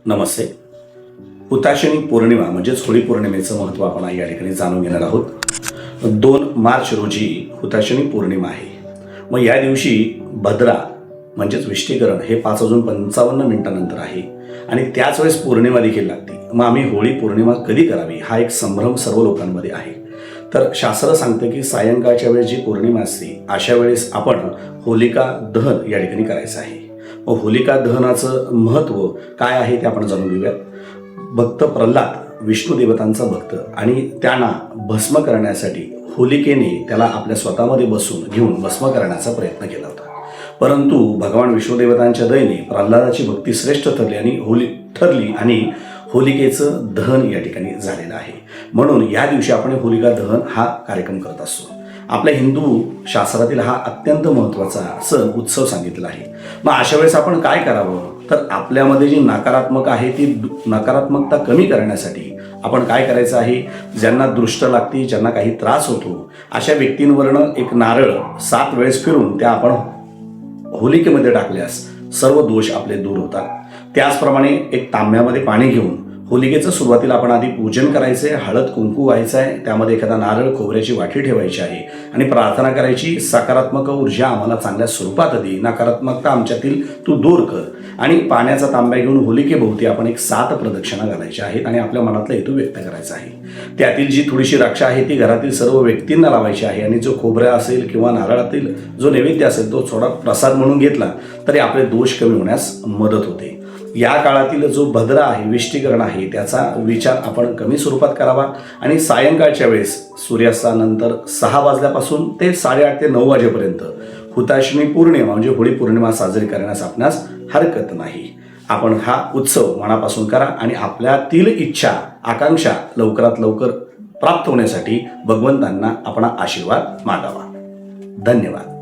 नमस्ते. हुताशनी पौर्णिमा म्हणजेच होळी पौर्णिमेचं महत्त्व आपण या ठिकाणी जाणून घेणार आहोत. 2 मार्च रोजी हुताशनी पौर्णिमा आहे. मग या दिवशी भद्रा म्हणजेच विष्टीकरण हे 5:55 आहे आणि त्याच वेळेस पौर्णिमा देखील लागते. मग आम्ही होळी पौर्णिमा कधी करावी हा एक संभ्रम सर्व लोकांमध्ये आहे. तर शास्त्र सांगतं की सायंकाळच्या वेळेस जी पौर्णिमा असते अशा वेळेस आपण होलिका दहन या ठिकाणी करायचं आहे. मग होलिका दहनाचं महत्त्व काय आहे ते आपण जाणून घेऊयात. भक्त प्रल्हाद विष्णू देवतांचा भक्त आणि त्यांना भस्म करण्यासाठी होलिकेने त्याला आपल्या स्वतःमध्ये बसून घेऊन भस्म करण्याचा प्रयत्न केला होता. परंतु भगवान विष्णू देवतांच्या दयेने प्रल्हादाची भक्ती श्रेष्ठ ठरली आणि होलिकेचं दहन या ठिकाणी झालेलं आहे. म्हणून या दिवशी आपण होलिका दहन हा कार्यक्रम करत असतो. आपल्या हिंदू शास्त्रातील हा अत्यंत महत्त्वाचा सण उत्सव सांगितला आहे. मग अशा वेळेस आपण काय करावं, तर आपल्यामध्ये जी नकारात्मक आहे ती नकारात्मकता कमी करण्यासाठी आपण काय करायचं आहे, ज्यांना दृष्ट लागते, ज्यांना काही त्रास होतो अशा व्यक्तींवरनं एक नारळ 7 वेळेस फिरून त्या आपण होलिकेमध्ये टाकल्यास सर्व दोष आपले दूर होतात. त्याचप्रमाणे एक तांब्यामध्ये पाणी घेऊन होलिकेचं सुरुवातीला आपण आधी पूजन करायचं आहे, हळद कुंकू व्हायचं आहे, त्यामध्ये एखादा नारळ खोबऱ्याची वाटी ठेवायची आहे आणि प्रार्थना करायची, सकारात्मक ऊर्जा आम्हाला चांगल्या स्वरूपात दे, नकारात्मकता आमच्यातील तू दूर कर. आणि पाण्याचा तांब्या घेऊन होलिकेभोवती आपण एक 7 प्रदक्षिणा घालायच्या आहेत आणि आपल्या मनातला हेतू व्यक्त करायचा आहे. त्यातील जी थोडीशी रक्षा आहे ती घरातील सर्व व्यक्तींना लावायची आहे आणि जो खोबरा असेल किंवा नारळातील जो नैवेद्य असेल तो थोडा प्रसाद म्हणून घेतला तरी आपले दोष कमी होण्यास मदत होते. या काळातील जो भद्रा आहे, विष्टीकरण आहे, त्याचा विचार आपण कमी स्वरूपात करावा आणि सायंकाळच्या वेळेस सूर्यास्तानंतर 6 वाजल्यापासून ते 8:30 ते 9 वाजेपर्यंत हुताशनी पौर्णिमा म्हणजे होळी पौर्णिमा साजरी करण्यास आपणास हरकत नाही. आपण हा उत्सव मनापासून करा आणि आपल्यातील इच्छा आकांक्षा लवकरात लवकर प्राप्त होण्यासाठी भगवंतांना आपण आशीर्वाद मागावा. धन्यवाद.